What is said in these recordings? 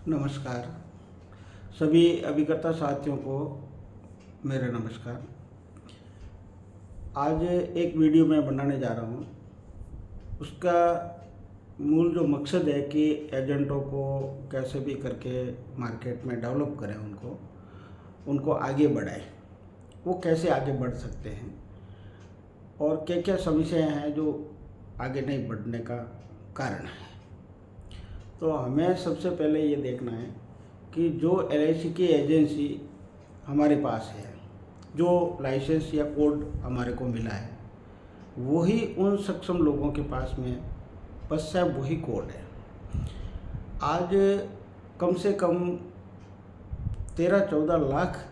नमस्कार। सभी अभिकर्ता साथियों को मेरा नमस्कार। आज एक वीडियो मैं बनाने जा रहा हूँ। उसका मूल जो मकसद है कि एजेंटों को कैसे भी करके मार्केट में डेवलप करें, उनको आगे बढ़ाएं। वो कैसे आगे बढ़ सकते हैं और क्या क्या समस्याएं हैं जो आगे नहीं बढ़ने का कारण है। तो हमें सबसे पहले ये देखना है कि जो LIC की एजेंसी हमारे पास है, जो लाइसेंस या कोड हमारे को मिला है, वही उन सक्षम लोगों के पास में बस है, वही कोड है। आज कम से कम 13-14 लाख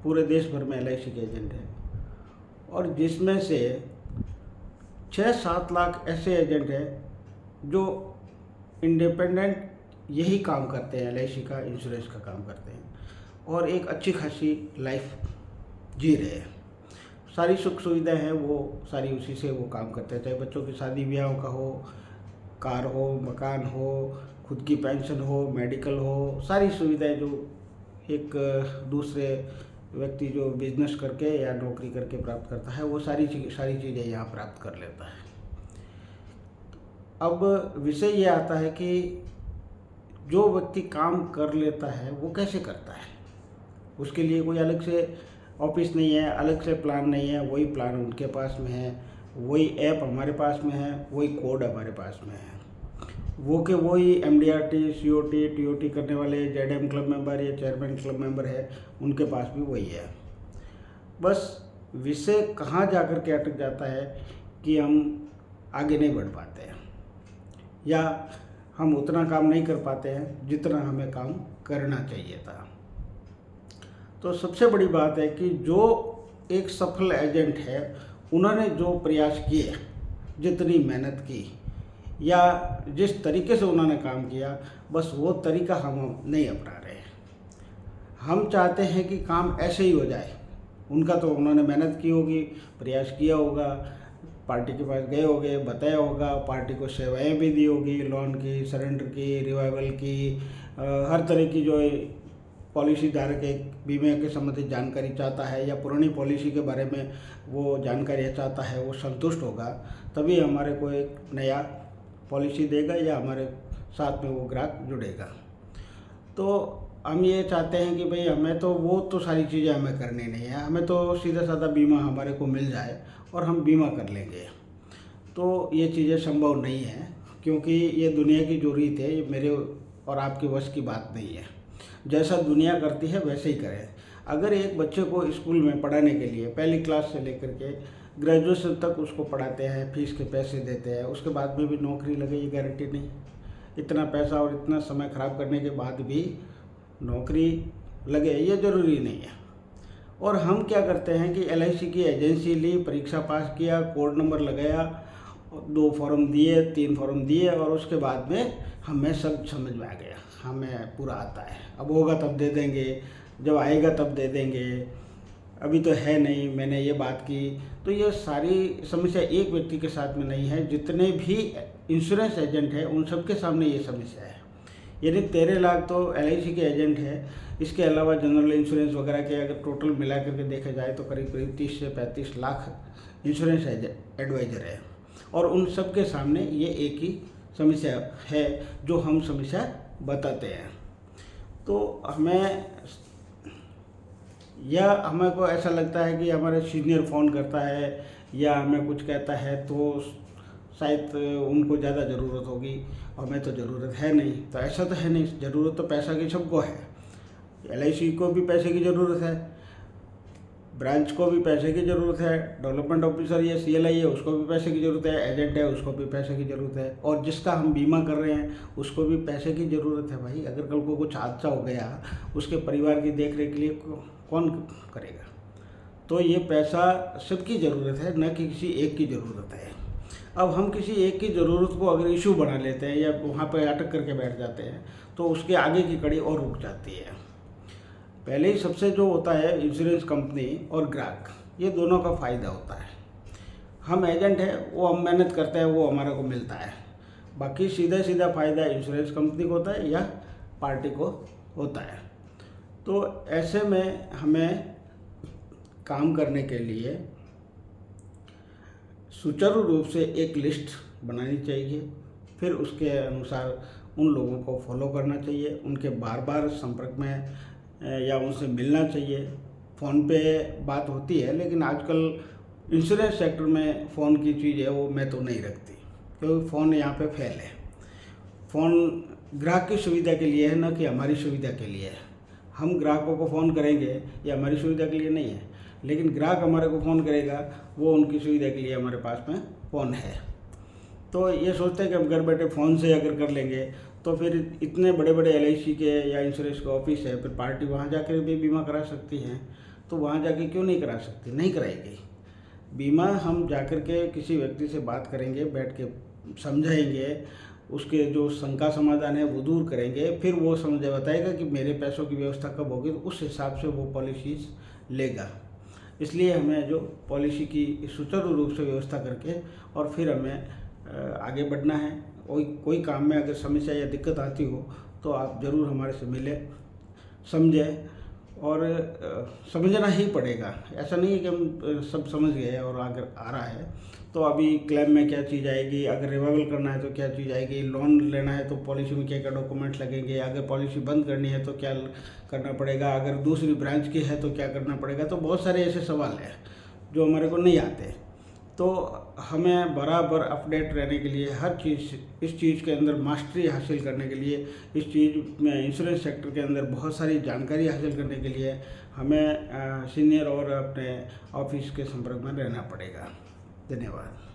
पूरे देश भर में LIC के एजेंट हैं और जिसमें से 6-7 लाख ऐसे एजेंट हैं जो इंडिपेंडेंट यही काम करते हैं, LIC का इंश्योरेंस का काम करते हैं और एक अच्छी खासी लाइफ जी रहे हैं। सारी सुख सुविधाएं हैं, वो सारी उसी से वो काम करते हैं, चाहे बच्चों की शादी ब्याह का हो, कार हो, मकान हो, खुद की पेंशन हो, मेडिकल हो, सारी सुविधाएं जो एक दूसरे व्यक्ति जो बिजनेस करके या नौकरी करके प्राप्त करता है, वो सारी चीज़ें यहाँ प्राप्त कर लेता है। अब विषय ये आता है कि जो व्यक्ति काम कर लेता है वो कैसे करता है। उसके लिए कोई अलग से ऑफिस नहीं है, अलग से प्लान नहीं है, वही प्लान उनके पास में है, वही ऐप हमारे पास में है, वही कोड हमारे पास में है। वही MDRT, COT, TOT करने वाले ZM क्लब मेंबर या चेयरमैन क्लब मेंबर है, उनके पास भी वही है। बस विषय कहाँ जा कर के अटक जाता है कि हम आगे नहीं बढ़ पाते हैं या हम उतना काम नहीं कर पाते हैं जितना हमें काम करना चाहिए था। तो सबसे बड़ी बात है कि जो एक सफल एजेंट है, उन्होंने जो प्रयास किए, जितनी मेहनत की या जिस तरीके से उन्होंने काम किया, बस वो तरीका हम नहीं अपना रहे। हम चाहते हैं कि काम ऐसे ही हो जाए। उनका तो उन्होंने मेहनत की होगी, प्रयास किया होगा, पार्टी के पास गए होंगे, बताया होगा, पार्टी को सेवाएं भी दी होगी, लोन की, सरेंडर की, रिवाइवल की, हर तरह की जो पॉलिसी धारक एक बीमे के संबंधित जानकारी चाहता है या पुरानी पॉलिसी के बारे में वो जानकारी चाहता है, वो संतुष्ट होगा, तभी हमारे को एक नया पॉलिसी देगा या हमारे साथ में वो ग्राहक जुड़ेगा। तो हम ये चाहते हैं कि भाई हमें तो वो तो सारी चीज़ें हमें करनी नहीं है, हमें तो सीधा साधा बीमा हमारे को मिल जाए और हम बीमा कर लेंगे। तो ये चीज़ें संभव नहीं है, क्योंकि ये दुनिया की ज़रूरत है, ये मेरे और आपके वश की बात नहीं है। जैसा दुनिया करती है वैसे ही करें। अगर एक बच्चे को स्कूल में पढ़ाने के लिए पहली क्लास से लेकर के ग्रेजुएशन तक उसको पढ़ाते हैं, फीस के पैसे देते हैं, उसके बाद में भी नौकरी लगे, ये गारंटी नहीं। इतना पैसा और इतना समय खराब करने के बाद भी नौकरी लगे, ये ज़रूरी नहीं है। और हम क्या करते हैं कि LIC की एजेंसी ली, परीक्षा पास किया, कोड नंबर लगाया, 2 फॉर्म दिए, 3 फॉर्म दिए और उसके बाद में हमें सब समझ में आ गया, हमें पूरा आता है, अब होगा तब दे देंगे, जब आएगा तब दे देंगे, अभी तो है नहीं, मैंने ये बात की। तो ये सारी समस्या एक व्यक्ति के साथ में नहीं है, जितने भी इंश्योरेंस एजेंट हैं उन सबके सामने ये समस्या है। यानी 13 लाख तो LIC के एजेंट हैं, इसके अलावा जनरल इंश्योरेंस वगैरह के अगर टोटल मिला करके देखा जाए तो करीब करीब 30 से 35 लाख इंश्योरेंस एडवाइज़र है और उन सब के सामने ये एक ही समस्या है जो हम समस्या बताते हैं। तो हमें को ऐसा लगता है कि हमारे सीनियर फ़ोन करता है या हमें कुछ कहता है तो शायद उनको ज़्यादा ज़रूरत होगी, हमें तो ज़रूरत है नहीं। तो ऐसा तो है नहीं, ज़रूरत तो पैसा की सबको है। LIC को भी पैसे की ज़रूरत है, ब्रांच को भी पैसे की ज़रूरत है, डेवलपमेंट ऑफिसर या CLI है उसको भी पैसे की ज़रूरत है, एजेंट है उसको भी पैसे की ज़रूरत है, और जिसका हम बीमा कर रहे हैं उसको भी पैसे की ज़रूरत है। भाई अगर कल को कुछ हादसा हो गया, उसके परिवार की देख रेख के लिए कौन करेगा? तो ये पैसा सबकी ज़रूरत है, न कि किसी एक की ज़रूरत है। अब हम किसी एक की ज़रूरत को अगर इशू बना लेते हैं या वहाँ पर अटक करके बैठ जाते हैं तो उसके आगे की कड़ी और रुक जाती है। पहले ही सबसे जो होता है इंश्योरेंस कंपनी और ग्राहक, ये दोनों का फ़ायदा होता है। हम एजेंट हैं, वो हम मेहनत करते हैं, वो हमारे को मिलता है। बाकी सीधा सीधा फ़ायदा इंश्योरेंस कंपनी को होता है या पार्टी को होता है। तो ऐसे में हमें काम करने के लिए सुचारू रूप से एक लिस्ट बनानी चाहिए, फिर उसके अनुसार उन लोगों को फॉलो करना चाहिए, उनके बार बार संपर्क में या उनसे मिलना चाहिए। फ़ोन पे बात होती है, लेकिन आजकल इंश्योरेंस सेक्टर में फ़ोन की चीज़ है वो मैं तो नहीं रखती, क्योंकि फ़ोन यहाँ पे फेल है। फ़ोन ग्राहक की सुविधा के लिए है, न कि हमारी सुविधा के लिए है। हम ग्राहकों को फ़ोन करेंगे ये हमारी सुविधा के लिए नहीं है, लेकिन ग्राहक हमारे को फ़ोन करेगा वो उनकी सुविधा के लिए हमारे पास में फ़ोन है। तो ये सोचते हैं कि हम घर बैठे फ़ोन से अगर कर लेंगे तो फिर इतने बड़े बड़े LIC के या इंश्योरेंस के ऑफिस है, फिर पार्टी वहाँ जाकर भी बीमा करा सकती हैं, तो वहाँ जाके क्यों नहीं करा सकती? नहीं कराएगी। बीमा हम जाकर के किसी व्यक्ति से बात करेंगे, बैठ के समझाएंगे, उसके जो शंका समाधान है वो दूर करेंगे, फिर वो बताएगा कि मेरे पैसों की व्यवस्था कब होगी, तो उस हिसाब से वो पॉलिसीज लेगा। इसलिए हमें जो पॉलिसी की सुचारू रूप से व्यवस्था करके और फिर हमें आगे बढ़ना है। कोई काम में अगर समस्या या दिक्कत आती हो तो आप ज़रूर हमारे से मिलें, समझें, और समझना ही पड़ेगा। ऐसा नहीं है कि हम सब समझ गए और अगर आ रहा है तो अभी क्लेम में क्या चीज़ आएगी, अगर रिवाइवल करना है तो क्या चीज़ आएगी, लोन लेना है तो पॉलिसी में क्या क्या डॉक्यूमेंट्स लगेंगे, अगर पॉलिसी बंद करनी है तो क्या करना पड़ेगा, अगर दूसरी ब्रांच की है तो क्या करना पड़ेगा। तो बहुत सारे ऐसे सवाल हैं जो हमारे को नहीं आते। तो हमें बराबर अपडेट रहने के लिए हर चीज़, इस चीज़ के अंदर मास्टरी हासिल करने के लिए, इस चीज़ में इंश्योरेंस सेक्टर के अंदर बहुत सारी जानकारी हासिल करने के लिए हमें सीनियर और अपने ऑफिस के संपर्क में रहना पड़ेगा। धन्यवाद।